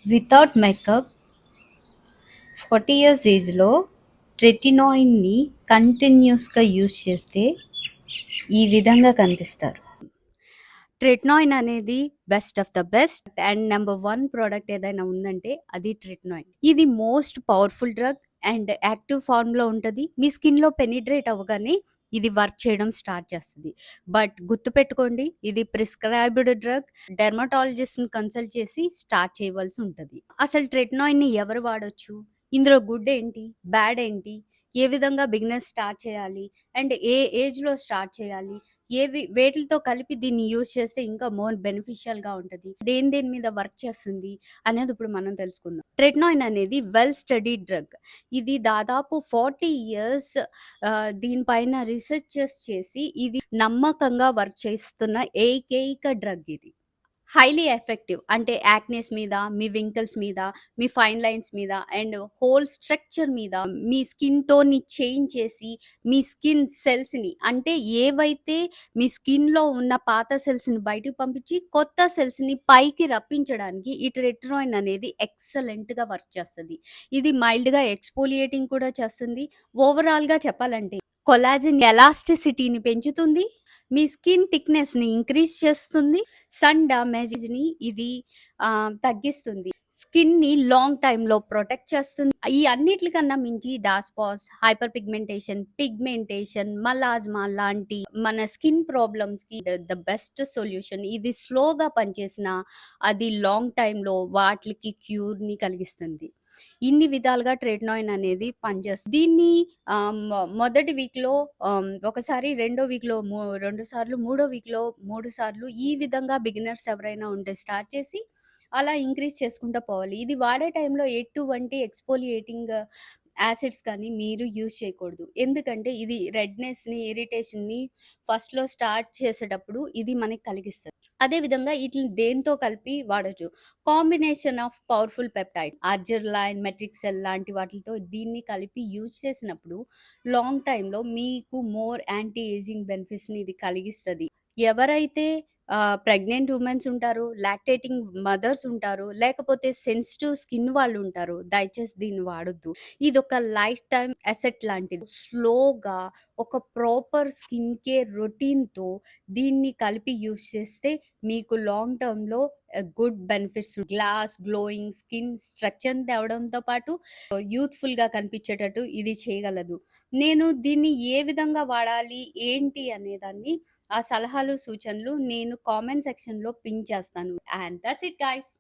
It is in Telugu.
వితౌట్ మేకప్ 40 ఇయర్స్ ఏజ్‌లో ట్రెటినాయిడ్‌ని కంటిన్యూస్‌గా యూజ్ చేస్తే ఈ విధంగా కనిపిస్తారు. ట్రెటినాయిడ్ అనేది best of the best and number 1 product ఏదైనా ఉందంటే అది ట్రెటినాయిడ్. ఇది most powerful drug and active ఫార్మ్‌లో ఉంటది. మీ స్కిన్‌లో పెనిట్రేట్ అవ్వగానే ఇది వర్క్ చేయడం స్టార్ట్ చేస్తది. బట్ గుర్తుపెట్టుకోండి, ఇది ప్రిస్క్రైబ్డ్ డ్రగ్. డెర్మటాలజిస్ట్‌ని కన్సల్ట్ చేసి స్టార్ట్ చేయవలసి ఉంటది. అసలు ట్రెటినాయిడ్‌ని ఎవరు వాడొచ్చు? ఇందులో గుడ్ ఏంటి? బ్యాడ్ ఏంటి? ఏ విధంగా బిగినర్స్ స్టార్ట్ చేయాలి? అండ్ ఏ ఏజ్‌లో స్టార్ట్ చేయాలి? వేటిలతో కలిపి దీన్ని యూజ్ చేస్తే ఇంకా మోర్ బెనిఫిషియల్‌గా ఉంటది. దేని మీద వర్క్ చేస్తుంది అనేది ఇప్పుడు మనం తెలుసుకుందాం. ట్రెటినాయిడ్ అనేది వెల్ స్టడీడ్ డ్రగ్. ఇది దాదాపు 40 ఇయర్స్ దీనిపైన రీసెర్చెస్ చేసి ఇది నమ్మకంగా వర్క్ చేస్తున్న ఏకైక డ్రగ్ ఇది. హైలీ ఎఫెక్టివ్ అంటే యాక్నెస్ మీద, మీ వింకిల్స్ మీద, మీ ఫైన్ లైన్స్ మీద అండ్ హోల్ స్ట్రక్చర్ మీద మీ స్కిన్ టోన్‌ని చేంజ్ చేసి, మీ స్కిన్ సెల్స్‌ని అంటే ఏవైతే మీ స్కిన్‌లో ఉన్న పాత సెల్స్‌ని బయటకి పంపించి, కొత్త సెల్స్‌ని పైకి రప్పించడానికి ఈ ట్రెటినాయిడ్ అనేది ఎక్సలెంట్‌గా వర్క్ చేస్తది. ఇది మైల్డ్‌గా ఎక్స్‌ఫోలియేటింగ్ కూడా చేస్తుంది. ఓవరాల్‌గా చెప్పాలంటే కొలాజన్ ఎలాస్టిసిటీని పెంచుతుంది. మీ స్కిన్ థిక్‌నెస్‌ని ఇంక్రీజ్ చేస్తుంది. సన్ డ్యామేజ్‌ని ఇది తగ్గిస్తుంది. స్కిన్‌ని లాంగ్ టైమ్‌లో ప్రొటెక్ట్ చేస్తుంది. ఈ అన్నిట్లికన్నా మించి డార్క్ స్పాట్స్, హైపర్ పిగ్మెంటేషన్, మలాజ్మా లాంటి మన స్కిన్ ప్రాబ్లమ్స్‌కి ద బెస్ట్ సొల్యూషన్. ఇది స్లోగా పనిచేసినా అది లాంగ్ టైమ్‌లో వాటిలికి క్యూర్‌ని కలిగిస్తుంది. ఇన్ని విధాలుగా ట్రెటినాయిడ్ అనేది పనిచేస్తుంది. దీన్ని మొదటి వీక్‌లో ఒకసారి, రెండో వీక్‌లో 2 సార్లు, మూడో వీక్‌లో 3 సార్లు ఈ విధంగా బిగినర్స్ ఎవరైనా ఉంటే స్టార్ట్ చేసి అలా ఇంక్రీజ్ చేసుకుంటా పోవాలి. ఇది వాడే టైంలో ఎటువంటి ఎక్స్‌ఫోలియేటింగ్ యాసిడ్స్ కానీ మీరు యూజ్ చేయకూడదు. ఎందుకంటే ఇది రెడ్‌నెస్‌ని, ఇరిటేషన్‌ని ఫస్ట్‌లో స్టార్ట్ చేసేటప్పుడు ఇది మనకి కలిగిస్తది. అదే విధంగా ఈటిలిని దేనితో కలిపి వాడొచ్చు. Combination of powerful peptide, arginine, Matrixyl లాంటి వాటిలతో దీన్ని కలిపి యూజ్ చేసినప్పుడు లాంగ్ టైమ్‌లో మీకు మోర్ యాంటీ ఏజింగ్ బెనిఫిట్స్‌ని ఇది కలిగిస్తది. ఎవరైతే ప్రెగ్నెంట్ వుమెన్స్ ఉంటారో, లాక్టేటింగ్ మదర్స్ ఉంటారో, లేకపోతే సెన్సిటివ్ స్కిన్ వాళ్ళు ఉంటారో దయచేసి దీన్ని వాడొద్దు. ఇదొక లైఫ్ టైమ్ అసెట్ లాంటిది. స్లోగా ఒక ప్రాపర్ స్కిన్ కేర్ రొటీన్‌తో దీన్ని కలిపి యూజ్ చేస్తే మీకు లాంగ్ టర్మ్‌లో good benefits glass, glowing skin స్ట్రక్చర్‌ని తేవడంతో పాటు యూత్‌ఫుల్‌గా కనిపించేటట్టు ఇది చేయగలదు. నేను దీన్ని ఏ విధంగా వాడాలి, ఏంటి అనేదాన్ని ఆ సలహాలు, సూచనలు నేను కామెంట్ సెక్షన్‌లో పిన్ చేస్తాను. And that's it guys.